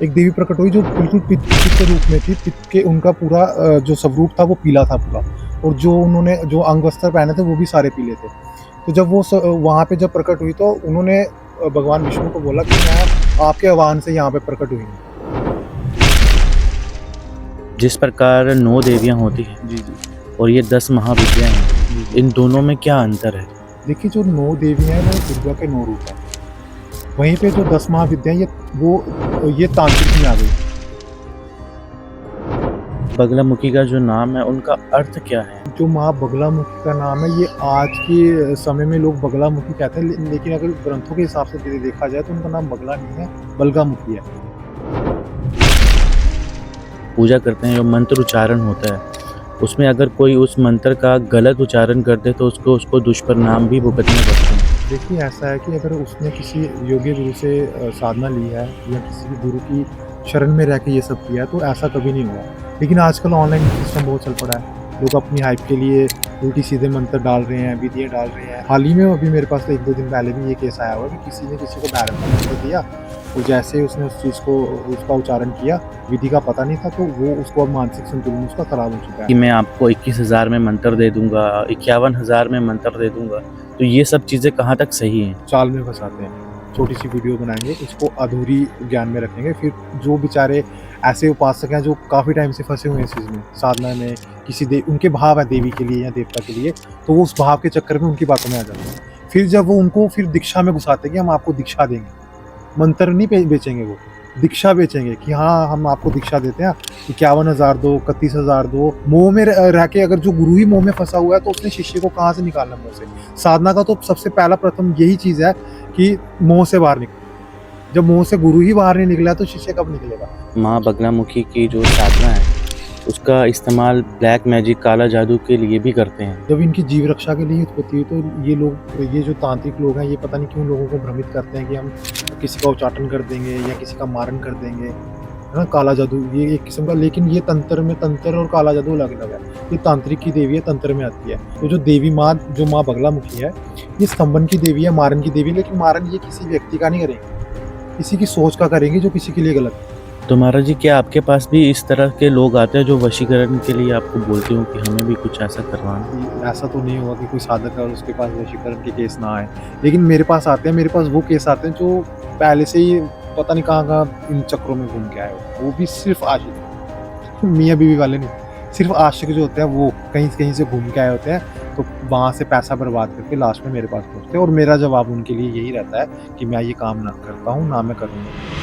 एक देवी प्रकट हुई जो बिल्कुल पित्त रूप में थी। पित्त के उनका पूरा जो स्वरूप था वो पीला था पूरा, और जो उन्होंने जो अंग वस्त्र पहने थे वो भी सारे पीले थे। तो जब वो वहाँ पे जब प्रकट हुई तो उन्होंने भगवान विष्णु को बोला कि मैं आपके आह्वान से यहाँ पे प्रकट हुई हूँ। जिस प्रकार 9 देवियाँ होती हैं जी, जी। और ये 10 महाविद्या हैं, जी, जी। इन दोनों में क्या अंतर है? देखिए जो 9 देवियाँ हैं वो दुर्गा के 9 रूप हैं। वहीं पे जो 10 महाविद्या हैं ये तांत्रिक में आ गई। बगलामुखी का जो नाम है उनका अर्थ क्या है? जो माँ बगलामुखी का नाम है, ये आज के समय में लोग बगलामुखी कहते हैं, लेकिन अगर ग्रंथों के हिसाब से देखा जाए तो उनका नाम बगला नहीं है, बलगामुखी है। पूजा करते हैं जो मंत्र उच्चारण होता है, उसमें अगर कोई उस मंत्र का गलत उच्चारण कर दे तो उसको दुष्परिणाम भी भुगतने पड़ते हैं। देखिए ऐसा है कि अगर उसने किसी योग्य गुरु से साधना ली है या किसी भी गुरु की शरण में रह के ये सब किया है तो ऐसा कभी नहीं हुआ। लेकिन आजकल ऑनलाइन सिस्टम बहुत चल पड़ा है। लोग अपनी हाइप के लिए उल्टी-सीधे मंत्र डाल रहे हैं, विधियाँ डाल रहे हैं। हाल ही में अभी मेरे पास तो 1-2 दिन पहले भी ये केस आया हुआ है कि किसी ने किसी को भैरव का मंत्र दिया, और जैसे ही उसने उस चीज़ को उसका उच्चारण किया, विधि का पता नहीं था, तो वो उसको अब मानसिक संतुलन उसका खराब हो चुका कि है। मैं आपको 21,000 में मंत्र दे दूँगा, 51,000 में मंत्र दे दूँगा, तो ये सब चीज़ें कहाँ तक सही हैं? चाल में फँसाते हैं। छोटी-सी वीडियो बनाएँगे, उसको अधूरी ज्ञान में रखेंगे, फिर जो बेचारे ऐसे उपासक हैं जो काफ़ी टाइम से फँसे हुए हैं इस चीज़ में, साधना में, किसी दे उनके भाव है देवी के लिए या देवता के लिए, तो वो उस भाव के चक्कर में उनकी बातों में आ जाते हैं। फिर जब वो उनको फिर दीक्षा में घुसाते हैं कि हम आपको दीक्षा देंगे। मंत्र नहीं बेचेंगे वो, दीक्षा बेचेंगे कि हाँ, हम आपको दीक्षा देते हैं, 51,000 दो, 31,000 दो। मोह में रह के अगर जो गुरु ही मोह में फँसा हुआ है तो उसने शिष्य को कहाँ से निकालना मोह से? साधना का तो सबसे पहला प्रथम यही चीज़ है कि मोह से बाहर निकलो। जब मोह से गुरु ही बाहर नहीं निकला तो शिष्य कब निकलेगा? माँ बगलामुखी की जो साधना है, उसका इस्तेमाल ब्लैक मैजिक काला जादू के लिए भी करते हैं। जब इनकी जीव रक्षा के लिए उत्पत्ति हुई तो ये जो तांत्रिक लोग हैं ये पता नहीं क्यों लोगों को भ्रमित करते हैं कि हम किसी का उच्चाटन कर देंगे या किसी का मारण कर देंगे, है ना? काला जादू ये एक किस्म का, लेकिन ये तंत्र और काला जादू अलग-अलग है। ये तांत्रिक की देवी है, तंत्र में आती है। तो जो देवी माँ जो माँ बगलामुखी है, ये स्तंभन की देवी है, मारण की देवी है, लेकिन मारण ये किसी व्यक्ति का नहीं करेंगी। किसी की सोच का करेंगी जो किसी के लिए गलत है। तो महाराज जी, क्या आपके पास भी इस तरह के लोग आते हैं जो वशीकरण के लिए आपको बोलते हो कि हमें भी कुछ ऐसा करवाना है? कि ऐसा तो नहीं हुआ कि कोई साधक है और उसके पास वशीकरण के केस ना आए। लेकिन मेरे पास आते हैं, मेरे पास वो केस आते हैं जो पहले से ही पता नहीं कहाँ-कहाँ इन चक्करों में घूम के आए हो। वो भी सिर्फ़ आशिक, मियाँ-बीवी वाले नहीं। सिर्फ़ आशिक जो होते हैं वो कहीं-कहीं से घूम के आए होते हैं, तो वहाँ से पैसा बर्बाद करके लास्ट में मेरे पास पहुँचते हैं, और मेरा जवाब उनके लिए यही रहता है कि मैं ये काम ना करता हूँ, ना मैं करूँगा।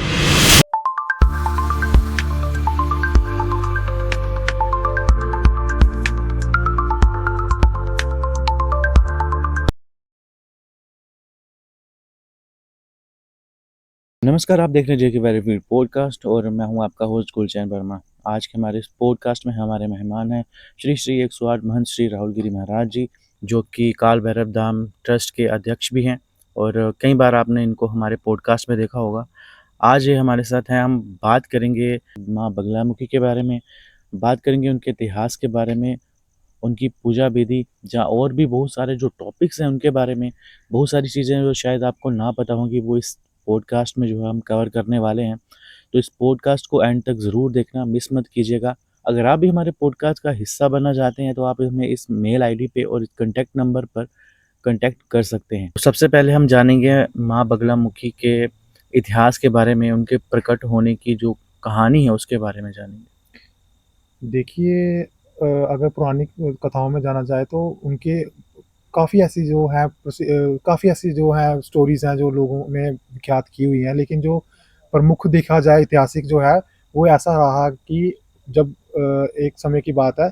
नमस्कार, आप देख रहे हैं जेके वेरीफाइड पॉडकास्ट और मैं हूं आपका होस्ट गुलचैन वर्मा। आज के हमारे इस पॉडकास्ट में हमारे मेहमान हैं श्री श्री 108 महंत श्री राहुल गिरी महाराज जी, जो कि काल भैरव धाम ट्रस्ट के अध्यक्ष भी हैं और कई बार आपने इनको हमारे पॉडकास्ट में देखा होगा। आज ये हमारे साथ हैं। हम बात करेंगे माँ बगलामुखी के बारे में, बात करेंगे उनके इतिहास के बारे में, उनकी पूजा विधि, जहाँ और भी बहुत सारे जो टॉपिक्स हैं उनके बारे में, बहुत सारी चीज़ें जो शायद आपको ना पता होंगी, वो इस पॉडकास्ट में जो है हम कवर करने वाले हैं। तो इस पॉडकास्ट को एंड तक ज़रूर देखना, मिस मत कीजिएगा। अगर आप भी हमारे पॉडकास्ट का हिस्सा बनना चाहते हैं तो आप हमें इस मेल आईडी पे और इस कॉन्टैक्ट नंबर पर कॉन्टैक्ट कर सकते हैं। तो सबसे पहले हम जानेंगे माँ बगलामुखी के इतिहास के बारे में, उनके प्रकट होने की जो कहानी है उसके बारे में जानेंगे। देखिए अगर पौराणिक कथाओं में जाना जाए तो उनके काफ़ी ऐसी जो है स्टोरीज़ हैं जो लोगों ने विख्यात की हुई हैं, लेकिन जो प्रमुख देखा जाए ऐतिहासिक जो है, वो ऐसा रहा कि जब एक समय की बात है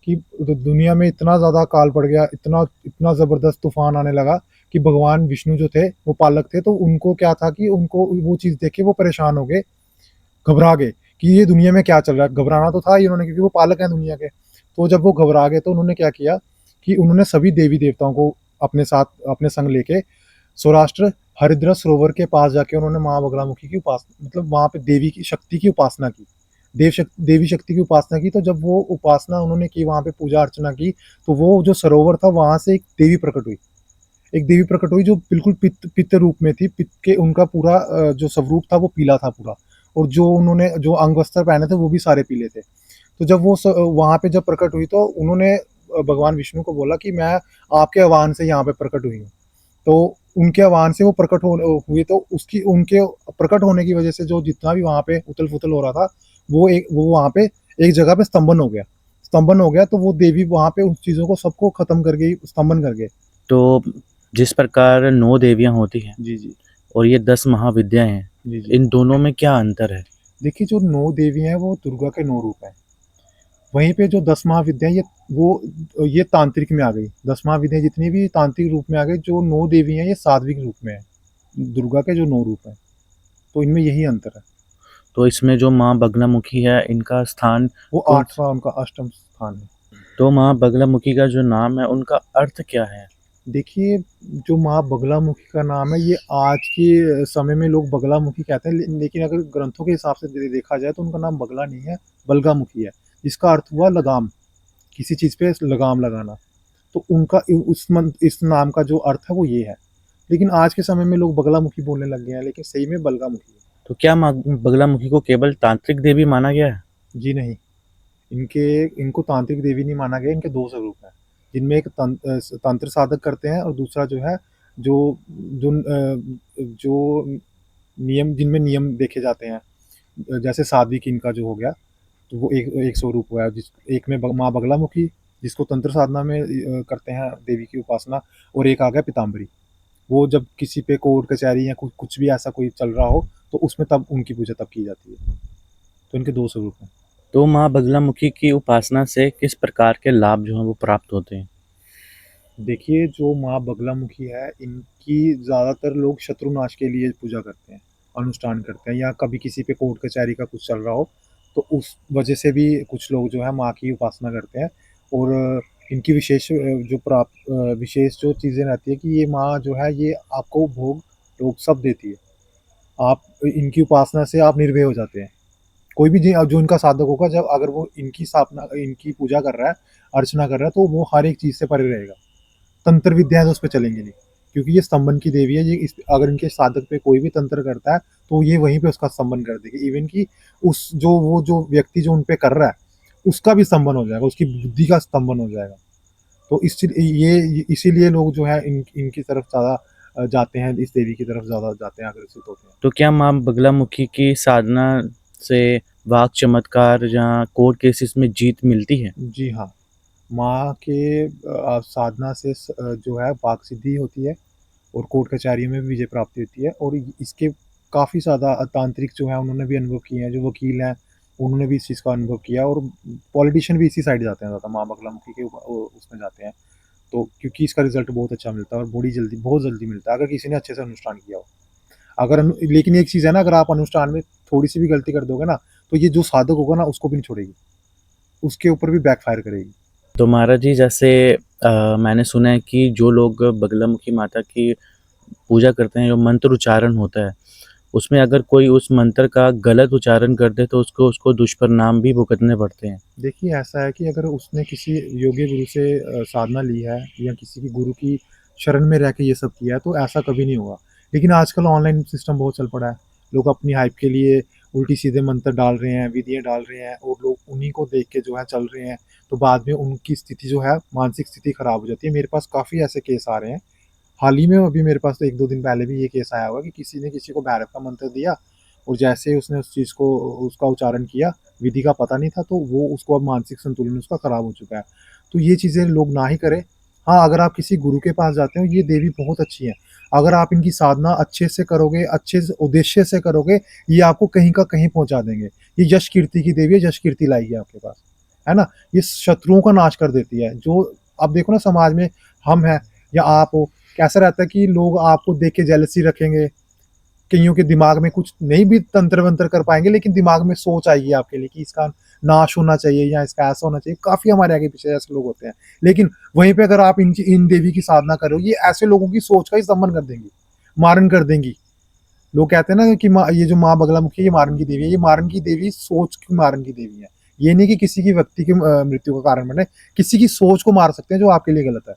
कि दुनिया में इतना ज़्यादा अकाल पड़ गया, इतना इतना ज़बरदस्त तूफ़ान आने लगा कि भगवान विष्णु जो थे, वो पालक थे, तो उनको क्या था कि उनको वो चीज़ देख के वो परेशान हो गए, घबरा गए कि ये दुनिया में क्या चल रहा है। घबराना तो था ही उन्होंने, क्योंकि वो पालक हैं दुनिया के। तो जब वो घबरा गए तो उन्होंने क्या किया कि उन्होंने सभी देवी-देवताओं को अपने साथ अपने संग लेके सौराष्ट्र हरिद्रा सरोवर के पास जाके उन्होंने माँ बगलामुखी की मतलब वहाँ पे देवी की शक्ति की उपासना की। देवी शक्ति की उपासना की, तो जब वो उपासना उन्होंने की, वहाँ पे पूजा अर्चना की, तो वो जो सरोवर था वहाँ से एक देवी प्रकट हुई। एक देवी प्रकट हुई जो बिल्कुल पित्त पित्त रूप में थी। पित्त के उनका पूरा जो स्वरूप था वो पीला था पूरा, और जो उन्होंने जो अंग वस्त्र पहने थे वो भी सारे पीले थे। तो जब वो वहाँ पे जब प्रकट हुई तो उन्होंने भगवान विष्णु को बोला कि मैं आपके आह्वान से यहाँ पे प्रकट हुई हूँ। तो उनके आह्वान से वो प्रकट हुए, तो उसकी उनके प्रकट होने की वजह से जो जितना भी वहाँ पे उथल-पुथल हो रहा था, वो वहाँ पे एक जगह पे स्तंभन हो गया। स्तंभन हो गया तो वो देवी वहाँ पे उन चीज़ों को सबको खत्म कर गई, स्तंभन कर गए। तो जिस प्रकार 9 देवियाँ होती हैं जी, जी। और ये 10 महाविद्याएँ हैं, जी, जी। इन दोनों में क्या अंतर है? देखिए जो 9 देवी हैं वो दुर्गा के 9 रूप हैं। वहीं पे जो 10 महाविद्याएँ ये तांत्रिक में आ गई। 10 महाविद्याएँ जितनी भी तांत्रिक रूप में आ गई, जो 9 देवी हैं ये सात्विक रूप में है। दुर्गा के जो 9 रूप हैं। तो इनमें यही अंतर है। तो इसमें जो माँ बगलामुखी है, इनका स्थान वो कौन? 8वाँ उनका अष्टम स्थान है। तो माँ बगलामुखी का जो नाम है, उनका अर्थ क्या है? देखिए, जो माँ बगलामुखी का नाम है, ये आज के समय में लोग बगलामुखी कहते हैं, लेकिन अगर ग्रंथों के हिसाब से देखा जाए तो उनका नाम बगला नहीं है, बलगामुखी है, जिसका अर्थ हुआ लगाम, किसी चीज़ पे लगाम लगाना। तो उनका इस नाम का जो अर्थ है वो ये है। लेकिन आज के समय में लोग बगलामुखी बोलने लग गए हैं, लेकिन सही में बलगामुखी है। तो क्या माँ बगलामुखी को केवल तांत्रिक देवी माना गया है? जी नहीं, इनको तांत्रिक देवी नहीं माना गया, इनके 2 स्वरूप हैं, जिनमें एक तंत्र साधक करते हैं और दूसरा जो है जो जो जो नियम जिनमें नियम देखे जाते हैं, जैसे साध्वी इनका जो हो गया, तो वो एक एक स्वरूप हुआ है, जिस एक में माँ बगलामुखी जिसको तंत्र साधना में करते हैं देवी की उपासना, और एक आ गया पीताम्बरी। वो जब किसी पे कोर्ट कचहरी या कुछ भी ऐसा कोई चल रहा हो तो उसमें तब उनकी पूजा तब की जाती है। तो इनके 2 स्वरूप हैं। तो माँ बगलामुखी की उपासना से किस प्रकार के लाभ जो हैं वो प्राप्त होते हैं? देखिए, जो माँ बगलामुखी है, इनकी ज़्यादातर लोग शत्रुनाश के लिए पूजा करते हैं, अनुष्ठान करते हैं, या कभी किसी पे कोर्ट कचहरी का कुछ चल रहा हो, तो उस वजह से भी कुछ लोग जो है माँ की उपासना करते हैं। और इनकी विशेष जो चीज़ें रहती है कि ये माँ जो है ये आपको भोग रोग सब देती है। आप इनकी उपासना से आप निर्भय हो जाते हैं। कोई भी जो इनका साधक होगा, जब अगर वो इनकी पूजा कर रहा है, अर्चना कर रहा है, तो वो हर एक चीज़ से परे रहेगा। तंत्र विद्याएँ तो उस पे चलेंगी नहीं, क्योंकि ये स्तंभन की देवी है। ये इस अगर इनके साधक पे कोई भी तंत्र करता है, तो ये वहीं पे उसका स्तंभन कर देगी। इवन कि जो व्यक्ति जो उन पे कर रहा है, उसका भी स्तंभन हो जाएगा, उसकी बुद्धि का स्तंभन हो जाएगा। तो इसीलिए लोग जो है इनकी तरफ ज़्यादा जाते हैं, इस देवी की तरफ ज़्यादा जाते हैं, आकर्षित होते हैं। तो क्या माँ बगलामुखी की साधना से वाक चमत्कार या कोर्ट केसेस में जीत मिलती है? जी हाँ, माँ के साधना से जो है वाक सिद्धि होती है, और कोर्ट कचहरियों में भी विजय प्राप्ति होती है, और इसके काफ़ी ज़्यादा तांत्रिक जो हैं उन्होंने भी अनुभव किए हैं, जो वकील हैं उन्होंने भी इस चीज़ का अनुभव किया, और पॉलिटिशियन भी इसी साइड जाते हैं ज़्यादा, माँ बगलामुखी के उसमें जाते हैं। तो क्योंकि इसका रिज़ल्ट बहुत अच्छा मिलता है, और बहुत जल्दी मिलता है, अगर किसी ने अच्छे से अनुष्ठान किया हो। लेकिन एक चीज़ है ना, अगर आप अनुष्ठान में थोड़ी-सी भी गलती कर दोगे ना, तो ये जो साधक होगा ना उसको भी नहीं छोड़ेगी, उसके ऊपर भी बैकफ़ायर करेगी। तो महाराज जी, जैसे मैंने सुना है कि जो लोग बगलामुखी माता की पूजा करते हैं, जो मंत्र उच्चारण होता है, उसमें अगर कोई उस मंत्र का गलत उच्चारण कर दे तो उसको उसको दुष्परिणाम भी भुगतने पड़ते हैं। देखिए, ऐसा है कि अगर उसने किसी योग्य गुरु से साधना ली है, या किसी की गुरु की शरण में रह के ये सब किया है, तो ऐसा कभी नहीं होगा। लेकिन आजकल ऑनलाइन सिस्टम बहुत चल पड़ा है। लोग अपनी हाइप के लिए उल्टी-सीधे मंत्र डाल रहे हैं, विधियाँ डाल रहे हैं, और लोग उन्हीं को देख के जो है चल रहे हैं। तो बाद में उनकी स्थिति जो है, मानसिक स्थिति खराब हो जाती है। मेरे पास काफ़ी ऐसे केस आ रहे हैं। हाल ही में अभी मेरे पास तो 1-2 दिन पहले भी ये केस आया हुआ कि किसी ने किसी को भैरव का मंत्र दिया, और जैसे ही उसने उस चीज़ को उसका उच्चारण किया, विधि का पता नहीं था, तो वो उसको अब मानसिक संतुलन उसका खराब हो चुका है। तो ये चीज़ें लोग ना ही करें। हाँ, अगर आप किसी गुरु के पास जाते हो, ये देवी बहुत अच्छी हैं। अगर आप इनकी साधना अच्छे से करोगे, अच्छे से उद्देश्य से करोगे, ये आपको कहीं का कहीं पहुँचा देंगे। ये यश कीर्ति की देवी है, यश कीर्ति लाएगी आपके पास, है ना? ये शत्रुओं का नाश कर देती है। जो अब देखो ना, समाज में हम हैं या आप हो, कैसा रहता है कि लोग आपको देख के जेलसी रखेंगे। कइयों के दिमाग में कुछ नहीं भी तंत्र-वंत्र कर पाएँगे, लेकिन दिमाग में सोच आएगी आपके लिए कि इसका नाश होना चाहिए, या इसका ऐसा होना चाहिए। काफ़ी हमारे आगे-पीछे ऐसे लोग होते हैं। लेकिन वहीं पे अगर आप इन देवी की साधना कर रहे हो, ये ऐसे लोगों की सोच का ही स्तंभन कर देंगी, मारण कर देंगी। लोग कहते हैं ना कि ये जो माँ बगलामुखी है, ये मारण की देवी है। ये मारण की देवी सोच की मारण की देवी है। ये नहीं कि किसी की व्यक्ति की मृत्यु का कारण बने, किसी की सोच को मार सकते हैं जो आपके लिए गलत है।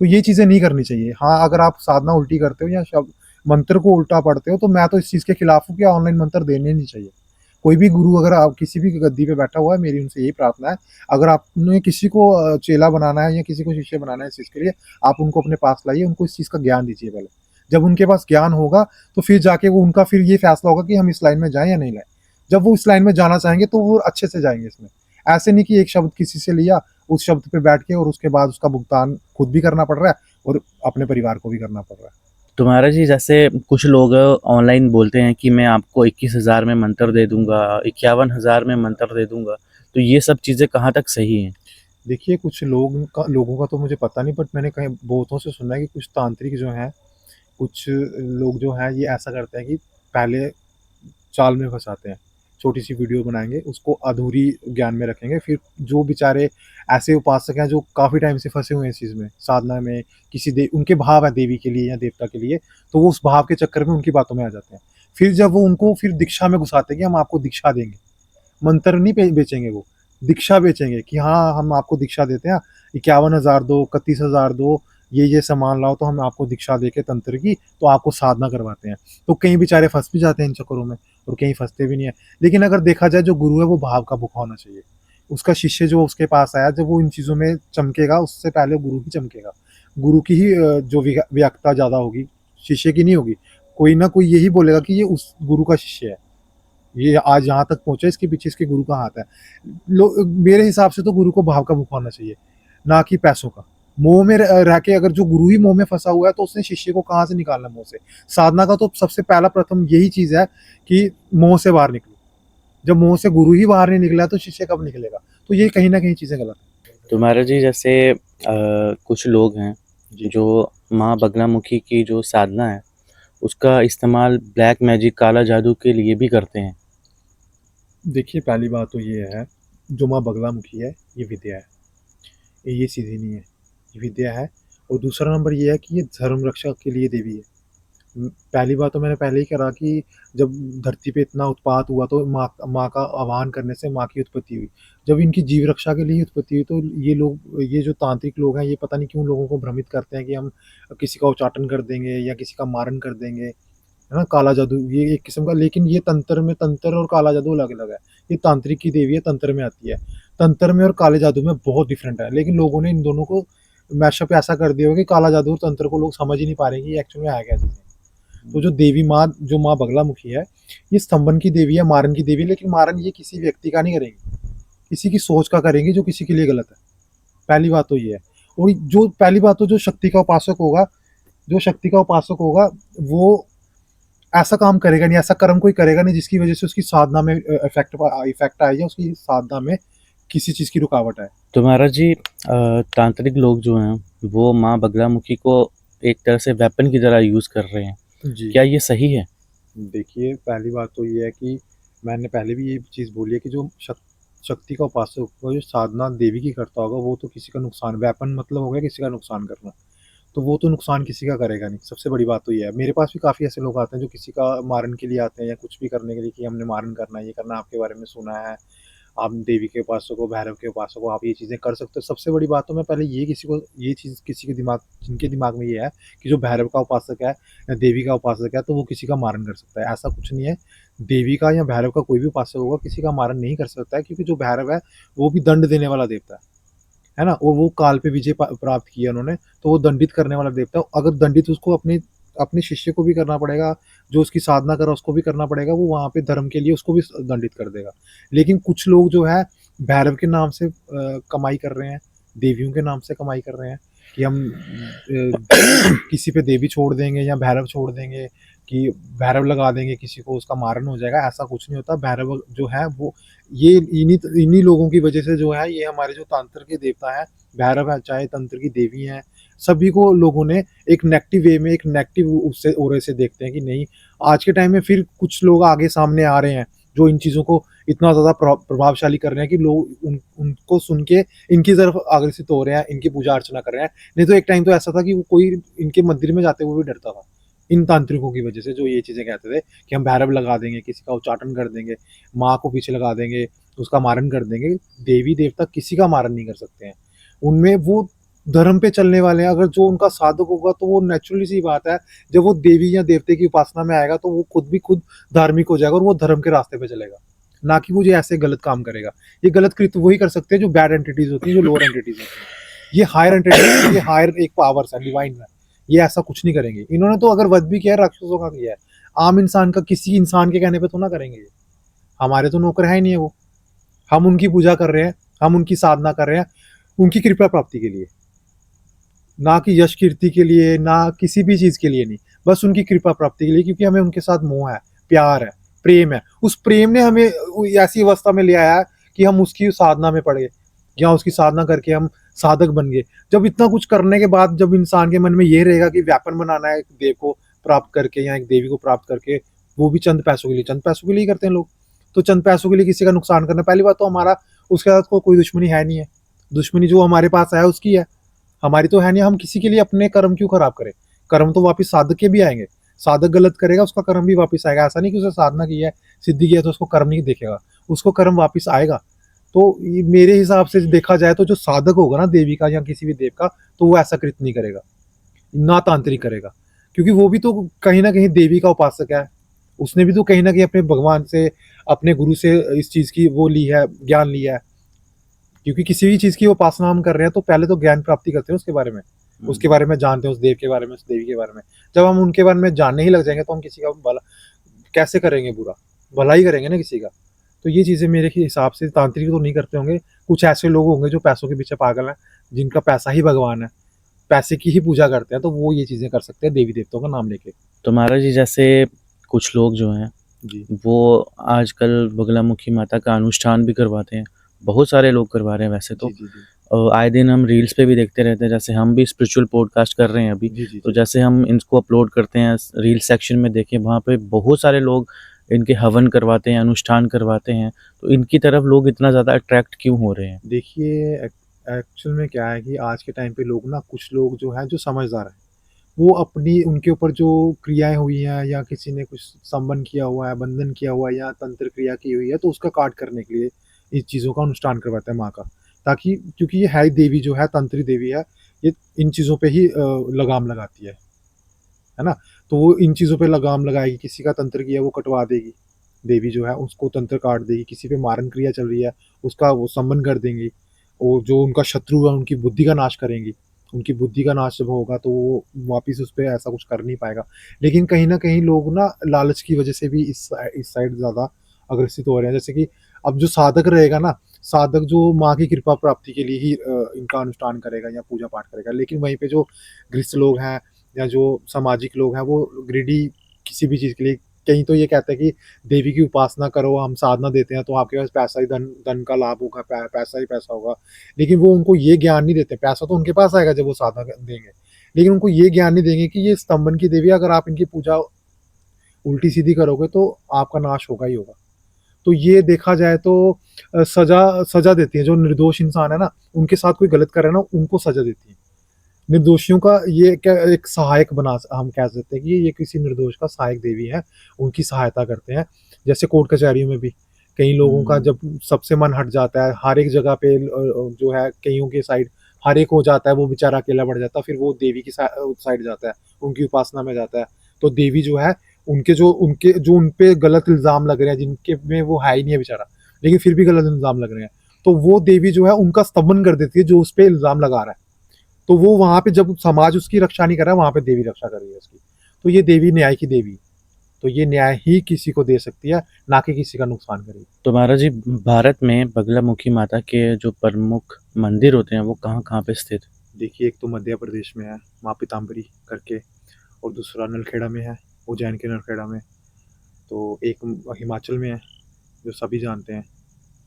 तो ये चीज़ें नहीं करनी चाहिए। हाँ, अगर आप साधना उल्टी करते हो, या मंत्र को उल्टा पढ़ते हो, तो मैं तो इस चीज़ के खिलाफ हूँ कि ऑनलाइन मंत्र देने नहीं चाहिए। कोई भी गुरु अगर आप किसी भी गद्दी पे बैठा हुआ है, मेरी उनसे यही प्रार्थना है, अगर आपने किसी को चेला बनाना है या किसी को शिष्य बनाना है इस चीज़ के लिए, आप उनको अपने पास लाइए, उनको इस चीज़ का ज्ञान दीजिए पहले। जब उनके पास ज्ञान होगा, तो फिर जाके वो उनका फिर ये फैसला होगा कि हम इस लाइन में जाएँ या नहीं जाएँ। जब वो इस लाइन में जाना चाहेंगे, तो वो अच्छे से जाएँगे इसमें। ऐसे नहीं कि एक शब्द किसी से लिया, उस शब्द पे बैठ के और उसके बाद उसका भुगतान खुद भी करना पड़ रहा है और अपने परिवार को भी करना पड़ रहा है। तो महाराज जी, जैसे कुछ लोग ऑनलाइन बोलते हैं कि मैं आपको 21,000 में मंत्र दे दूँगा, 51,000 में मंत्र दे दूँगा, तो ये सब चीज़ें कहाँ तक सही हैं? देखिए, कुछ लोगों का तो मुझे पता नहीं, बट मैंने कहीं बहुतों से सुना है कि कुछ तांत्रिक जो हैं, कुछ लोग जो हैं ये ऐसा करते हैं कि पहले जाल में फँसाते हैं। छोटी-सी वीडियो बनाएँगे, उसको अधूरी ज्ञान में रखेंगे, फिर जो बेचारे ऐसे उपासक हैं जो काफ़ी टाइम से फँसे हुए हैं इस चीज़ में, साधना में, किसी दे उनके भाव है देवी के लिए या देवता के लिए, तो वो उस भाव के चक्कर में उनकी बातों में आ जाते हैं। फिर जब वो उनको फिर दीक्षा में घुसाते हैं कि हम आपको दीक्षा देंगे। मंत्र नहीं बेचेंगे वो, दीक्षा बेचेंगे कि हाँ, हम आपको दीक्षा देते हैं, 51,000 दो, 31,000 दो, ये सामान लाओ तो हम आपको दीक्षा देके तंत्र की, तो आपको साधना करवाते हैं। तो कई बेचारे फँस भी जाते हैं इन चक्करों में और कई फँसते भी नहीं हैं। लेकिन अगर देखा जाए, जो गुरु है वो भाव का भूखा होना चाहिए। उसका शिष्य जो उसके पास आया, जब वो इन चीज़ों में चमकेगा, उससे पहले गुरु ही चमकेगा। गुरु की ही जो व्याख्या ज़्यादा होगी, शिष्य की नहीं होगी। कोई ना कोई यही बोलेगा कि ये उस गुरु का शिष्य है। ये आज यहाँ तक पहुँचा, इसके पीछे इसके गुरु का हाथ है। मेरे हिसाब से तो गुरु को भाव का भूखा होना चाहिए, ना कि पैसों का। मोह में रह के अगर जो गुरु ही मोह में फंसा हुआ है, तो उसने शिष्य को कहाँ से निकालना मोह से। साधना का तो सबसे पहला प्रथम यही चीज है कि मोह से बाहर निकलो। जब मोह से गुरु ही बाहर नहीं निकला, तो शिष्य कब निकलेगा। तो ये कहीं ना कहीं चीजें गलत है। तो महाराज जी, जैसे कुछ लोग हैं जी, जो माँ बगलामुखी की जो साधना है, उसका इस्तेमाल ब्लैक मैजिक, काला जादू के लिए भी करते हैं। देखिए, पहली बात तो ये है, जो माँ बगलामुखी है ये विद्या है, ये सीधी नहीं है, ये विद्या है। और दूसरा नंबर ये है कि ये धर्म रक्षा के लिए देवी है। पहली बात तो मैंने पहले ही करा कि जब धरती पे इतना उत्पात हुआ, तो माँ माँ का आह्वान करने से माँ की उत्पत्ति हुई। जब इनकी जीव रक्षा के लिए उत्पत्ति हुई, तो ये जो तांत्रिक लोग हैं, ये पता नहीं क्यों लोगों को भ्रमित करते हैं कि हम किसी का उच्चाटन कर देंगे या किसी का मारण कर देंगे, है ना? काला जादू ये एक किस्म का, लेकिन ये तंत्र और काला जादू अलग-अलग है। ये तांत्रिक की देवी है, तंत्र में आती है। तंत्र में और काले जादू में बहुत डिफरेंट है, लेकिन लोगों ने इन दोनों को मैशअप ऐसा कर दिया हो कि काला जादू और तंत्र को लोग समझ ही नहीं पा रहे कि ये एक्चुअल में है क्या चीज़ें। तो जो देवी माँ, जो माँ बगलामुखी है, ये स्तंभन की देवी है, मारन की देवी है, लेकिन मारन ये किसी व्यक्ति का नहीं करेंगी, किसी की सोच का करेंगी जो किसी के लिए गलत है। पहली बात तो ये है। और जो पहली बात तो जो शक्ति का उपासक होगा, जो शक्ति का उपासक होगा, वो ऐसा काम करेगा नहीं, ऐसा कर्म कोई करेगा नहीं जिसकी वजह से उसकी साधना में इफेक्ट आए या उसकी साधना में किसी चीज़ की रुकावट आए। तो महाराज जी, तांत्रिक लोग जो हैं, वो माँ बगलामुखी को एक तरह से वेपन की तरह यूज़ कर रहे हैं। जी। क्या ये सही है? देखिए, पहली बात तो ये है कि मैंने पहले भी ये चीज़ बोली है कि जो शक्ति का उपासक होगा, जो साधना देवी की करता होगा, वो तो किसी का नुकसान, वेपन मतलब हो गया किसी का नुकसान करना। तो वो तो नुकसान किसी का करेगा नहीं, सबसे बड़ी बात तो ये है। मेरे पास भी काफ़ी ऐसे लोग आते हैं जो किसी का मारन के लिए आते हैं या कुछ भी करने के लिए कि हमने मारन करना है, ये करना है, आपके बारे में सुना है, आप देवी के उपासक हो, भैरव के उपासक हो, आप ये चीज़ें कर सकते हो। सबसे बड़ी बात तो मैं पहले ये चीज़ किसी के दिमाग जिनके दिमाग में ये है कि जो भैरव का उपासक है या देवी का उपासक है, तो वो किसी का मारन कर सकता है, ऐसा कुछ नहीं है। देवी का या भैरव का कोई भी उपासक होगा, किसी का मारन नहीं कर सकता है, क्योंकि जो भैरव है, वो भी दंड देने वाला देवता है ना? और वो काल पे विजय प्राप्त किया उन्होंने, तो वो दंडित करने वाला देवता है। अगर दंडित उसको अपने अपने शिष्य को भी करना पड़ेगा, जो उसकी साधना कर रहा है उसको भी करना पड़ेगा, वो वहाँ पे धर्म के लिए उसको भी दंडित कर देगा। लेकिन कुछ लोग जो है भैरव के नाम से कमाई कर रहे हैं, देवियों के नाम से कमाई कर रहे हैं कि हम किसी पे देवी छोड़ देंगे या भैरव छोड़ देंगे, कि भैरव लगा देंगे किसी को, उसका मारण हो जाएगा, ऐसा कुछ नहीं होता। भैरव जो है वो ये इन्हीं लोगों की वजह से जो है, ये हमारे जो तंत्र के देवता है, भैरव है चाहे तंत्र की देवी हैं, सभी को लोगों ने एक नेगेटिव वे में, एक नेगेटिव उससे ओरे से देखते हैं कि नहीं। आज के टाइम में फिर कुछ लोग आगे सामने आ रहे हैं जो इन चीज़ों को इतना ज़्यादा प्रभावशाली कर रहे हैं कि लोग उनको सुन के इनकी तरफ आकर्षित हो रहे हैं, इनकी पूजा अर्चना कर रहे हैं। नहीं तो एक टाइम तो ऐसा था कि वो कोई इनके मंदिर में जाते हुए भी डरता था, इन तांत्रिकों की वजह से, जो ये चीज़ें कहते थे कि हम भैरव लगा देंगे, किसी का उच्चाटन कर देंगे, माँ को पीछे लगा देंगे, उसका मारण कर देंगे। देवी देवता किसी का मारण नहीं कर सकते हैं। उनमें वो धर्म पे चलने वाले हैं, अगर जो उनका साधक होगा तो वो नेचुरली सी बात है, जब वो देवी या देवते की उपासना में आएगा तो वो खुद धार्मिक हो जाएगा और वो धर्म के रास्ते पे चलेगा, ना कि वो ये ऐसे गलत काम करेगा। ये गलत कृत्य वही कर सकते हैं जो बैड एंटिटीज होती हैं, जो लोअर एंटिटीज होती हैं। ये हायर एंटिटीज, ये हायर एक पावर्स है, डिवाइन है, ये ऐसा कुछ नहीं करेंगे। इन्होंने तो अगर वध भी किया है, राक्षसों का किया है, आम इंसान का, किसी इंसान के कहने पे तो ना करेंगे ये। हमारे तो नौकर है ही नहीं है वो, हम उनकी पूजा कर रहे हैं, हम उनकी साधना कर रहे हैं, उनकी कृपा प्राप्ति के लिए, ना कि यश कीर्ति के लिए, ना किसी भी चीज के लिए नहीं, बस उनकी कृपा प्राप्ति के लिए, क्योंकि हमें उनके साथ मोह है, प्यार है, प्रेम है। उस प्रेम ने हमें ऐसी अवस्था में ले आया है कि हम उसकी साधना में पड़ गए, या उसकी साधना करके हम साधक बन गए। जब इतना कुछ करने के बाद जब इंसान के मन में ये रहेगा कि व्यापन बनाना है एक देव को प्राप्त करके या एक देवी को प्राप्त करके, वो भी चंद पैसों के लिए, चंद पैसों के लिए ही करते हैं लोग। तो चंद पैसों के लिए किसी का नुकसान करना, पहली बात तो हमारा उसके साथ कोई दुश्मनी है नहीं है, दुश्मनी जो हमारे पास है उसकी है, हमारी तो है नहीं। हम किसी के लिए अपने कर्म क्यों खराब करें? कर्म तो वापस साधक के भी आएंगे, साधक गलत करेगा उसका कर्म भी वापस आएगा। ऐसा नहीं कि उसने साधना की है, सिद्धि किया तो उसको कर्म नहीं देखेगा, उसको कर्म वापस आएगा। तो मेरे हिसाब से देखा जाए तो जो साधक होगा ना देवी का या किसी भी देव का, तो वो ऐसा कृत्य नहीं करेगा, ना तांत्रिक करेगा, क्योंकि वो भी तो कहीं ना कहीं देवी का उपासक है। उसने भी तो कहीं ना कहीं अपने भगवान से, अपने गुरु से इस चीज की वो ली है, ज्ञान लिया है। क्योंकि किसी भी चीज की उपासना हम कर रहे हैं तो पहले तो ज्ञान प्राप्ति करते हैं उसके बारे में, उसके बारे में जानते हैं, उस देव के बारे में, उस देवी के बारे में। जब हम उनके बारे में जानने ही लग जाएंगे तो हम किसी का भला कैसे करेंगे? बुरा भला ही करेंगे ना किसी का। तो ये चीजें मेरे हिसाब से तांत्रिक तो नहीं करते होंगे। कुछ ऐसे लोग होंगे जो पैसों के पीछे पागल हैं, जिनका पैसा ही भगवान है, पैसे की ही पूजा करते हैं, तो वो ये चीजें कर सकते हैं देवी देवताओं का नाम लेके। तो महाराज जी, जैसे कुछ लोग जो हैं जी वो आजकल बगलामुखी माता का अनुष्ठान भी करवाते हैं, बहुत सारे लोग करवा रहे हैं वैसे तो। जी जी जी आए दिन हम रील्स पे भी देखते रहते हैं, जैसे हम भी स्पिरिचुअल पॉडकास्ट कर रहे हैं अभी। जी जी तो जी जैसे हम इनको अपलोड करते हैं रील सेक्शन में, देखें वहाँ पे बहुत सारे लोग इनके हवन करवाते हैं, अनुष्ठान करवाते हैं। तो इनकी तरफ लोग इतना ज़्यादा अट्रैक्ट क्यों हो रहे हैं? देखिए, एक्चुअल में क्या है कि आज के टाइम पे लोग ना, कुछ लोग जो है जो समझदार हैं, वो अपनी उनके ऊपर जो क्रियाएं हुई हैं या किसी ने कुछ संबंध किया हुआ है, बंधन किया हुआ है या तंत्र क्रिया की हुई है, तो उसका काट करने के लिए इस चीज़ों का अनुष्ठान करवाता है माँ का, ताकि, क्योंकि ये है ही देवी, जो है तंत्री देवी है, ये इन चीज़ों पे ही लगाम लगाती है ना। तो वो इन चीज़ों पे लगाम लगाएगी, किसी का तंत्र किया वो कटवा देगी, देवी जो है उसको तंत्र काट देगी, किसी पे मारन क्रिया चल रही है उसका वो संबंध कर देंगी, और जो उनका शत्रु है उनकी बुद्धि का नाश करेंगी। उनकी बुद्धि का नाश जब होगा तो वो वापिस उस पे ऐसा कुछ कर नहीं पाएगा। लेकिन कहीं न कहीं लोग ना लालच की वजह से भी इस साइड ज़्यादा अग्रसित हो रहे हैं। जैसे कि अब जो साधक रहेगा ना, साधक जो माँ की कृपा प्राप्ति के लिए ही इनका अनुष्ठान करेगा या पूजा पाठ करेगा। लेकिन वहीं पे जो गृहस्थ लोग हैं या जो सामाजिक लोग हैं, वो ग्रीडी किसी भी चीज़ के लिए, कहीं तो ये कहते हैं कि देवी की उपासना करो, हम साधना देते हैं तो आपके पास पैसा ही, धन धन का लाभ होगा, पैसा ही पैसा होगा। लेकिन वो उनको ये ज्ञान नहीं देते, पैसा तो उनके पास आएगा जब वो साधना देंगे, लेकिन उनको ये ज्ञान नहीं देंगे कि ये स्तंभन की देवी, अगर आप इनकी पूजा उल्टी सीधी करोगे तो आपका नाश होगा ही होगा। तो ये देखा जाए तो सजा सजा देती है, जो निर्दोष इंसान है ना, उनके साथ कोई गलत करे ना, उनको सजा देती है। निर्दोषियों का ये क्या एक सहायक बना, हम कह सकते हैं कि ये किसी निर्दोष का सहायक देवी है, उनकी सहायता करते हैं। जैसे कोर्ट कचहरियों में भी कई लोगों का जब सबसे मन हट जाता है, हर एक जगह पे जो है कईयों के साइड हर एक हो जाता है, वो बेचारा अकेला पड़ जाता है, फिर वो देवी की साइड जाता है, उनकी उपासना में जाता है। तो देवी जो है, उनके जो उन पे गलत इल्ज़ाम लग रहे हैं, जिनके में वो है ही नहीं है बेचारा, लेकिन फिर भी गलत इल्ज़ाम लग रहे हैं, तो वो देवी जो है उनका स्तंभन कर देती है, जो उस पे इल्ज़ाम लगा रहा है। तो वो वहाँ पे, जब समाज उसकी रक्षा नहीं कर रहा, वहाँ पे देवी रक्षा कर रही है उसकी। तो ये देवी न्याय की देवी है। तो ये न्याय ही किसी को दे सकती है, ना कि किसी का नुकसान करेगी। तो महाराज जी, भारत में बगलामुखी माता के जो प्रमुख मंदिर होते हैं वो कहाँ-कहाँ पे स्थित? देखिए, एक तो मध्य प्रदेश में है, माँ पीताम्बरी करके, और दूसरा नलखेड़ा में है, उज्जैन के नलखेड़ा में। तो एक हिमाचल में है, जो सभी जानते हैं,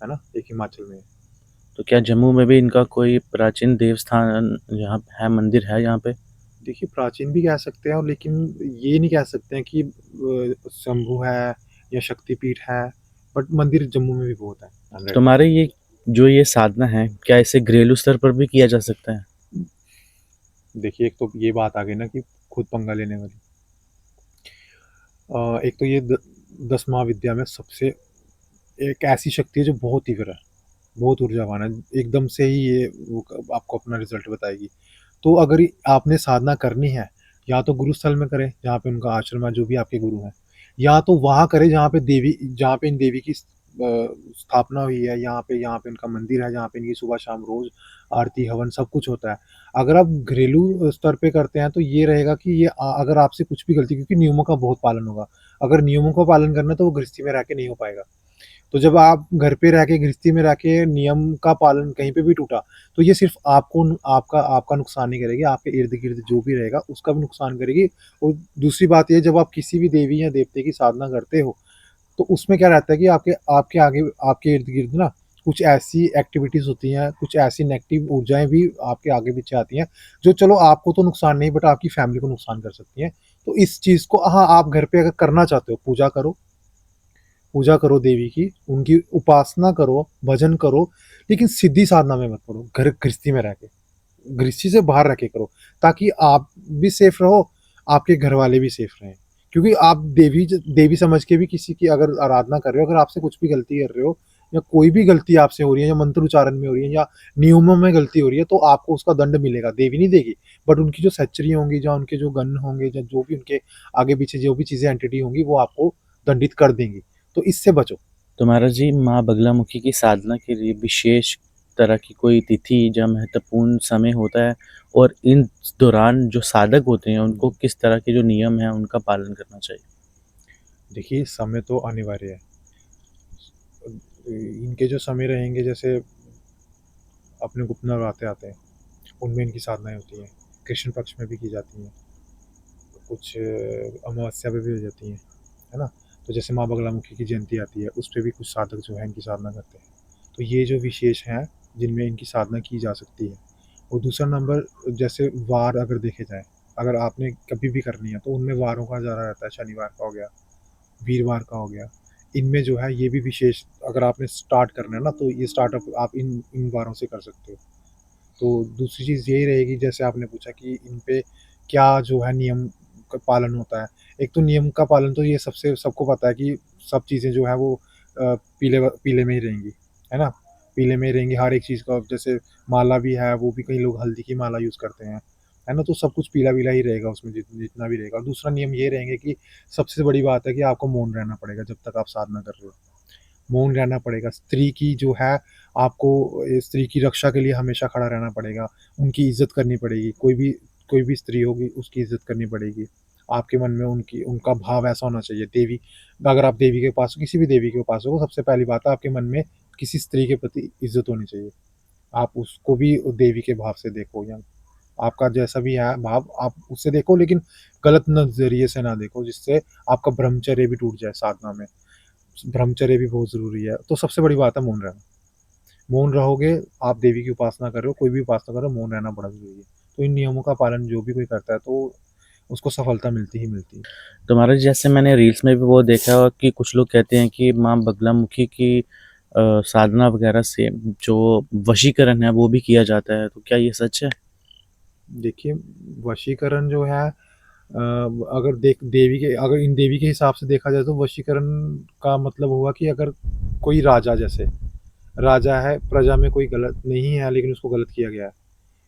है ना? एक हिमाचल में है। तो क्या जम्मू में भी इनका कोई प्राचीन देवस्थान यहाँ है, मंदिर है यहाँ पे? देखिए, प्राचीन भी कह सकते हैं, और लेकिन ये नहीं कह सकते हैं कि शंभू है या शक्तिपीठ है, बट मंदिर जम्मू में भी बहुत है, तो 100। हमारे ये साधना है, क्या इसे घरेलू स्तर पर भी किया जा सकता है? देखिए, एक तो ये बात आ गई ना कि खुद पंगा लेने वाली। एक तो ये 10 महाविद्या में सबसे एक ऐसी शक्ति है जो बहुत तीव्र है, बहुत ऊर्जावान है, एकदम से ही ये वो आपको अपना रिजल्ट बताएगी। तो अगर आपने साधना करनी है, या तो गुरु स्थल में करें, जहाँ पे उनका आश्रम है, जो भी आपके गुरु हैं, या तो वहाँ करें जहाँ पे इन देवी की स्थापना हुई है, यहाँ पे उनका मंदिर है, जहाँ पे इनकी सुबह शाम रोज़ आरती, हवन सब कुछ होता है। अगर आप घरेलू स्तर पे करते हैं, तो ये रहेगा कि अगर आपसे कुछ भी गलती, क्योंकि नियमों का बहुत पालन होगा। अगर नियमों का पालन करना है, तो वो गृहस्थी में रह के नहीं हो पाएगा। तो जब आप घर पे रह के, गृहस्थी में रह के नियम का पालन कहीं पे भी टूटा, तो ये सिर्फ़ आपका आपका नुकसान नहीं करेगी, आपके इर्द-गिर्द जो भी रहेगा उसका भी नुकसान करेगी। और दूसरी बात ये है, जब आप किसी भी देवी या देवते की साधना करते हो, तो उसमें क्या रहता है कि आपके इर्द-गिर्द ना कुछ ऐसी एक्टिविटीज़ होती हैं, कुछ ऐसी नेगेटिव ऊर्जाएँ भी आपके आगे-पीछे आती हैं, जो चलो आपको तो नुकसान नहीं, बट आपकी फैमिली को नुकसान कर सकती हैं। तो इस चीज़ को, हाँ, आप घर पे अगर करना चाहते हो, पूजा करो देवी की, उनकी उपासना करो, भजन करो, लेकिन सीधी साधना में मत पड़ो, गृहस्थी में रह के। गृहस्थी से बाहर रह के करो, ताकि आप भी सेफ रहो, आपके घर वाले भी सेफ रहें। क्योंकि आप देवी समझ के भी किसी की अगर आराधना कर रहे हो, अगर आपसे कुछ भी गलती कर रहे हो, या कोई भी गलती आपसे हो रही है, या मंत्र उच्चारण में हो रही है, या नियमों में गलती हो रही है, तो आपको उसका दंड मिलेगा। देवी नहीं देगी, बट उनकी जो सच्चरी होंगी, या उनके जो गण होंगे, या जो भी उनके आगे पीछे जो भी चीज़ें एंटिटी होंगी, वो आपको दंडित कर देंगी। तो इससे बचो। तो महाराज जी, माँ बगलामुखी की साधना के लिए विशेष तरह की कोई तिथि या महत्वपूर्ण समय होता है, और इन दौरान जो साधक होते हैं उनको किस तरह के जो नियम हैं उनका पालन करना चाहिए? देखिए, समय तो अनिवार्य है। इनके जो समय रहेंगे, जैसे अपने गुप्त नवरात्रे आते हैं, उनमें इनकी साधनाएँ होती हैं। कृष्ण पक्ष में भी की जाती हैं, कुछ अमावस्या पे भी हो जाती हैं, है ना? तो जैसे माँ बगलामुखी की जयंती आती है, उस पे भी कुछ साधक जो हैं इनकी साधना करते हैं। तो ये जो विशेष हैं, जिनमें इनकी साधना की जा सकती है। और दूसरा नंबर, जैसे वार अगर देखे जाएँ, अगर आपने कभी भी करनी है, तो उनमें वारों का ज़्यादा रहता है, शनिवार का हो गया, वीरवार का हो गया। इनमें जो है ये भी विशेष, अगर आपने स्टार्ट करना है ना, तो ये स्टार्टअप आप इन इन वारों से कर सकते हो। तो दूसरी चीज़ यही रहेगी, जैसे आपने पूछा कि इन पे क्या जो है नियम का पालन होता है। एक तो नियम का पालन तो ये सबसे सबको पता है कि सब चीज़ें जो है वो पीले में ही रहेंगी, है ना? पीले में ही रहेंगी हर एक चीज़ का, जैसे माला भी है, वो भी कई लोग हल्दी की माला यूज़ करते हैं, है ना? तो सब कुछ पीला-पीला ही रहेगा उसमें, जितना भी रहेगा। दूसरा नियम ये रहेंगे कि सबसे बड़ी बात है कि आपको मौन रहना पड़ेगा जब तक आप साधना कर रहे हो। मौन रहना पड़ेगा। स्त्री की जो है, आपको स्त्री की रक्षा के लिए हमेशा खड़ा रहना पड़ेगा, उनकी इज़्ज़त करनी पड़ेगी। कोई भी स्त्री होगी, उसकी इज़्ज़त करनी पड़ेगी। आपके मन में उनका भाव ऐसा होना चाहिए। अगर आप देवी के पास हो, किसी भी देवी के पास हो, सबसे पहली बात है आपके मन में किसी स्त्री के प्रति इज़्ज़त होनी चाहिए। आप उसको भी देवी के भाव से देखो, या आपका जैसा भी है भाव, आप उससे देखो, लेकिन गलत नज़रिए से ना देखो, जिससे आपका ब्रह्मचर्य भी टूट जाए साधना में। ब्रह्मचर्य भी बहुत ज़रूरी है। तो सबसे बड़ी बात है मौन रहना। मौन रहोगे, आप देवी की उपासना कर रहे हो, कोई भी उपासना कर रहे हो, मौन रहना बड़ा ज़रूरी है। तो इन नियमों का पालन जो भी कोई करता है, तो उसको सफलता मिलती ही मिलती है। तो महाराज, जैसे मैंने रील्स में भी वो देखा है कि कुछ लोग कहते हैं कि माँ बगलामुखी की साधना वगैरह से जो वशीकरण है वो भी किया जाता है, तो क्या ये सच है? देखिए, वशीकरण जो है, अगर इन देवी के हिसाब से देखा जाए, तो वशीकरण का मतलब हुआ कि अगर कोई राजा, जैसे राजा है, प्रजा में कोई गलत नहीं है, लेकिन उसको गलत किया गया है,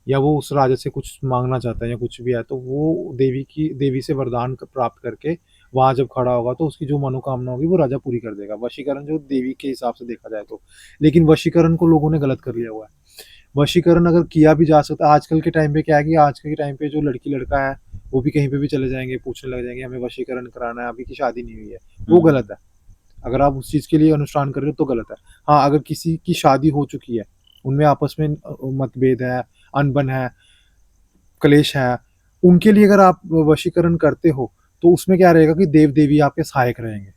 या वो उस राजा से कुछ माँगना चाहता है, या कुछ भी है, तो वो देवी से वरदान प्राप्त करके वहाँ जब खड़ा होगा, तो उसकी जो मनोकामना होगी वो राजा पूरी कर देगा। वशीकरण जो देवी के हिसाब से देखा जाए तो। लेकिन वशीकरण को लोगों ने गलत कर लिया हुआ है। वशीकरण अगर किया भी जा सकता है, आजकल के टाइम पे क्या है कि आजकल के टाइम पे जो लड़की-लड़का है, वो भी कहीं पे भी चले जाएँगे, पूछने लग जाएँगे, हमें वशीकरण कराना है, अभी की शादी नहीं हुई है। वो हुँ। गलत है। अगर आप उस चीज़ के लिए अनुष्ठान कर रहे हो, तो गलत है। हाँ, अगर किसी की शादी हो चुकी है, उनमें आपस में मतभेद है, अनबन है, क्लेश है, उनके लिए अगर आप वशीकरण करते हो, तो उसमें क्या रहेगा कि देव-देवी आपके सहायक रहेंगे,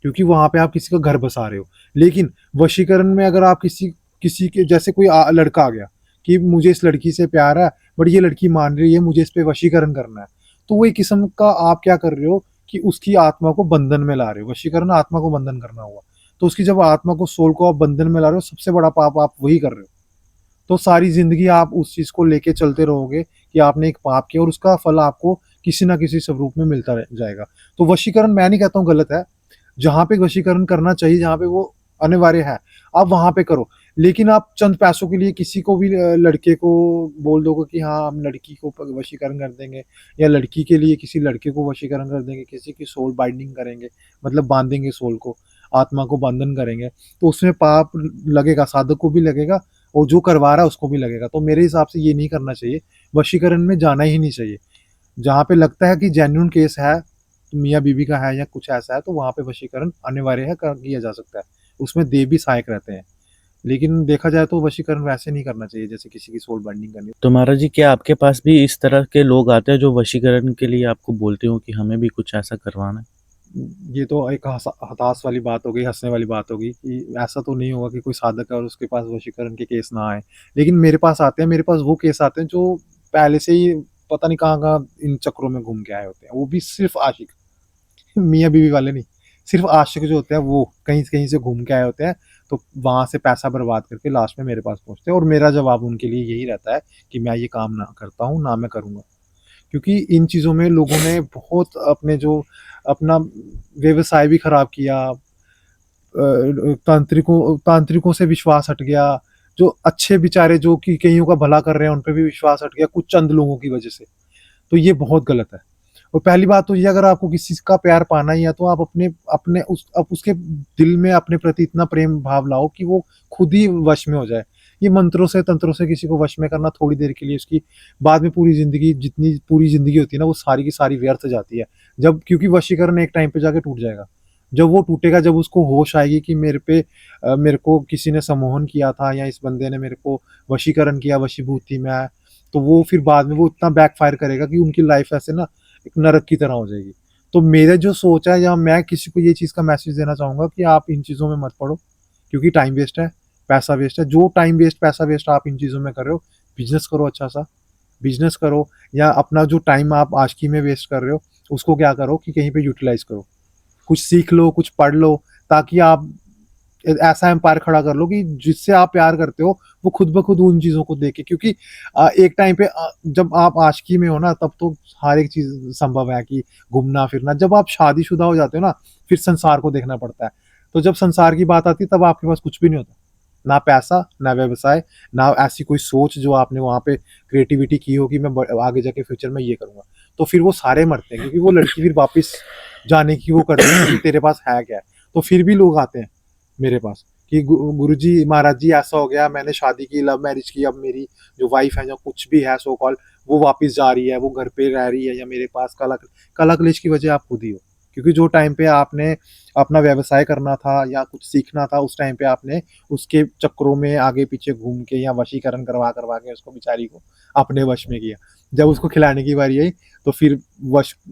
क्योंकि वहाँ पे आप किसी का घर बसा रहे हो। लेकिन वशीकरण में अगर आप किसी के जैसे कोई लड़का आ गया कि मुझे इस लड़की से प्यार है, बट ये लड़की मान रही है, मुझे इस पे वशीकरण करना है। तो वो एक किस्म का आप क्या कर रहे हो कि उसकी आत्मा को बंधन में ला रहे हो। वशीकरण आत्मा को बंधन करना हुआ। तो उसकी जब आत्मा को, सोल को आप बंधन में ला रहे हो, सबसे बड़ा पाप आप वही कर रहे हो। तो सारी ज़िंदगी आप उस चीज़ को लेके चलते रहोगे कि आपने एक पाप किया, और उसका फल आपको किसी न किसी स्वरूप में मिलता रह जाएगा। तो वशीकरण मैं नहीं कहता हूँ गलत है। जहाँ पे वशीकरण करना चाहिए, जहाँ पे वो अनिवार्य है, आप वहाँ पे करो। लेकिन आप चंद पैसों के लिए किसी को भी लड़के को बोल दोगे कि हाँ, हम लड़की को वशीकरण कर देंगे, या लड़की के लिए किसी लड़के को वशीकरण कर देंगे, किसी की सोल बाइंडिंग करेंगे, मतलब बांधेंगे सोल को, आत्मा को बंधन करेंगे, तो उसमें पाप लगेगा, साधक को भी लगेगा और जो करवा रहा है उसको भी लगेगा। तो मेरे हिसाब से ये नहीं करना चाहिए, वशीकरण में जाना ही नहीं चाहिए। जहाँ पे लगता है कि जेन्युइन केस है, मियाँ बीवी का है या कुछ ऐसा है, तो वहाँ पे वशीकरण अनिवार्य है, किया जा सकता है। उसमें देव भी सहायक रहते हैं। लेकिन देखा जाए तो वशीकरण वैसे नहीं करना चाहिए जैसे किसी की सोल बाइंडिंग करनी। तो महाराज जी, क्या आपके पास भी इस तरह के लोग आते हैं जो वशीकरण के लिए आपको बोलते हो कि हमें भी कुछ ऐसा करवाना है? ये तो एक हताश वाली बात हो गई, हँसने वाली बात हो गई कि ऐसा तो नहीं होगा कि कोई साधक है और उसके पास वशीकरण के केस ना आए। लेकिन मेरे पास आते हैं, मेरे पास वो केस आते हैं जो पहले से ही पता नहीं कहाँ-कहाँ इन चक्रों में घूम के आए होते हैं। वो भी सिर्फ़ आशिक, मियाँ-बीवी वाले नहीं, सिर्फ़ आशिक जो होते हैं वो कहीं से घूम के आए होते हैं, तो वहाँ से पैसा बर्बाद करके लास्ट में मेरे पास पहुँचते हैं और मेरा जवाब उनके लिए यही रहता है कि मैं ये काम ना करता हूँ, ना मैं करूँगा। क्योंकि इन चीज़ों में लोगों ने बहुत अपने जो अपना व्यवसाय भी खराब किया, तांत्रिकों से विश्वास हट गया, जो अच्छे बेचारे जो कि कईयों का भला कर रहे हैं उन पे भी विश्वास हट गया कुछ चंद लोगों की वजह से। तो ये बहुत गलत है। और पहली बात तो ये, अगर आपको किसी का प्यार पाना ही है तो आप अपने अपने उस आप उसके दिल में अपने प्रति इतना प्रेम भाव लाओ कि वो खुद ही वश में हो जाए। ये मंत्रों से तंत्रों से किसी को वश में करना थोड़ी देर के लिए, उसकी बाद में पूरी ज़िंदगी, जितनी पूरी ज़िंदगी होती है ना, वो सारी की सारी व्यर्थ जाती है। जब क्योंकि वशीकरण एक टाइम पे जाके टूट जाएगा। जब वो टूटेगा, जब उसको होश आएगी कि मेरे को किसी ने सम्मोहन किया था या इस बंदे ने मेरे को वशीकरण किया, वशीभूत थी मैं, तो वो फिर बाद में वो इतना बैकफायर करेगा कि उनकी लाइफ ऐसे ना एक नरक की तरह हो जाएगी। तो मेरा जो सोच है, या मैं किसी को ये चीज़ का मैसेज देना चाहूँगा कि आप इन चीज़ों में मत पड़ो, क्योंकि टाइम वेस्ट है, पैसा वेस्ट है। जो टाइम वेस्ट, पैसा वेस्ट आप इन चीज़ों में कर रहे हो, बिज़नेस करो अच्छा-सा, बिज़नेस करो, या अपना जो टाइम आप आशिकी में वेस्ट कर रहे हो, उसको क्या करो कि कहीं पे यूटिलाइज़ करो। कुछ सीख लो, कुछ पढ़ लो, ताकि आप ऐसा एम्पायर खड़ा कर लो कि जिससे आप प्यार करते हो वो खुद ब खुद उन चीज़ों को देखे। क्योंकि एक टाइम पे जब आप आशिकी में हो ना, तब तो हर एक चीज़ संभव है कि घूमना फिरना। जब आप शादीशुदा हो जाते हो ना, फिर संसार को देखना पड़ता है। तो जब संसार की बात आती है तब आपके पास कुछ भी नहीं होता, ना पैसा, ना व्यवसाय, ना ऐसी कोई सोच जो आपने वहाँ पे क्रिएटिविटी की हो कि मैं आगे जाके फ्यूचर में ये करूँगा। तो फिर वो सारे मरते हैं, क्योंकि वो लड़की फिर वापस जाने की वो करती है कि तेरे पास है क्या है। तो फिर भी लोग आते हैं मेरे पास कि गुरुजी, महाराज जी ऐसा हो गया, मैंने शादी की, लव मैरिज की, अब मेरी जो वाइफ है, जो कुछ भी है सो कॉल्ड, वो वापस जा रही है, वो घर पे रह रही है, या मेरे पास कला कलेश की वजह आप खुद ही हो। क्योंकि जो टाइम पे आपने अपना व्यवसाय करना था या कुछ सीखना था, उस टाइम पे आपने उसके चक्करों में आगे पीछे घूम के या वशीकरण करवा करवा के उसको बेचारी को अपने वश में किया। जब उसको खिलाने की बारी आई, तो फिर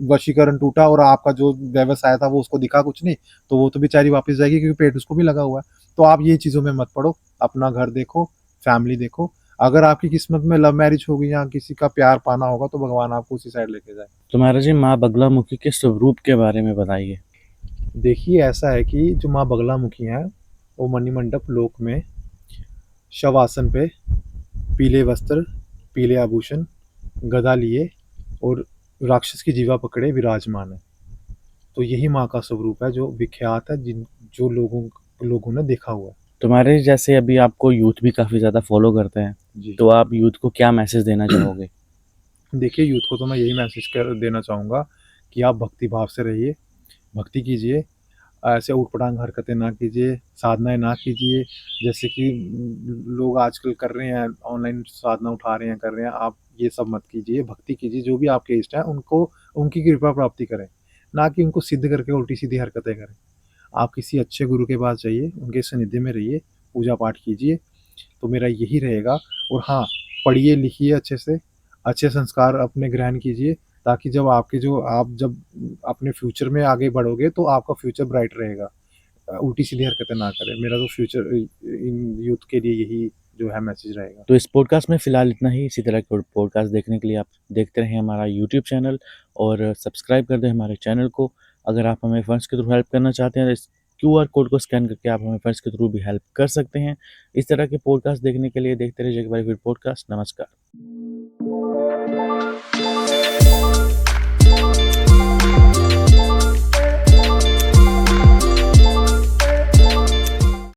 वशीकरण टूटा और आपका जो व्यवसाय था वो उसको दिखा कुछ नहीं, तो वो तो बेचारी वापस जाएगी, क्योंकि पेट उसको भी लगा हुआ है। तो आप ये चीज़ों में मत पड़ो, अपना घर देखो, फैमिली देखो। अगर आपकी किस्मत में लव मैरिज होगी या किसी का प्यार पाना होगा, तो भगवान आपको उसी साइड लेके जाए। तो महाराज जी, माँ बगलामुखी के स्वरूप के बारे में बताइए। देखिए, ऐसा है कि जो माँ बगलामुखी हैं, वो मणिमंडप लोक में शवासन पे पीले वस्त्र, पीले आभूषण, गदा लिए और राक्षस की जीवा पकड़े विराजमान है। तो यही माँ का स्वरूप है जो विख्यात है, जिन जो लोगों ने देखा हुआ है। तो महाराज जी, जैसे अभी आपको यूथ भी काफ़ी ज़्यादा फॉलो करते हैं, जी। तो आप यूथ को क्या मैसेज देना चाहोगे? देखिए, यूथ को तो मैं यही मैसेज कर देना चाहूँगा कि आप भक्ति भाव से रहिए, भक्ति कीजिए, ऐसे ऊट-पटांग हरकतें ना कीजिए, साधनाएँ ना कीजिए, जैसे कि लोग आजकल कर रहे हैं, ऑनलाइन साधना उठा रहे हैं, कर रहे हैं, आप ये सब मत कीजिए, भक्ति कीजिए। जो भी आपके इष्ट हैं, उनको उनकी कृपा प्राप्ति करें, ना कि उनको सिद्ध करके उल्टी-सीधी हरकतें करें। आप किसी अच्छे गुरु के पास जाइए, उनके सानिध्य में रहिए, पूजा-पाठ कीजिए, तो मेरा यही रहेगा। और हाँ, पढ़िए, लिखिए अच्छे से, अच्छे संस्कार अपने ग्रहण कीजिए, ताकि आप जब अपने फ्यूचर में आगे बढ़ोगे, तो आपका फ्यूचर ब्राइट रहेगा। उल्टी-सीधी हरकतें ना करें। मेरा तो फ्यूचर इन यूथ के लिए यही जो है मैसेज रहेगा। तो इस पॉडकास्ट में फ़िलहाल इतना ही। इसी तरह के पॉडकास्ट देखने के लिए आप देखते रहें हमारा यूट्यूब चैनल और सब्सक्राइब कर दें हमारे चैनल को। अगर आप हमें फंड्स के थ्रू हेल्प करना चाहते हैं, तो इस क्यूआर कोड को स्कैन करके आप हमें फंड्स के थ्रू भी हेल्प कर सकते हैं। इस तरह के पॉडकास्ट देखने के लिए देखते रहिए जगबाई पॉडकास्ट। नमस्कार।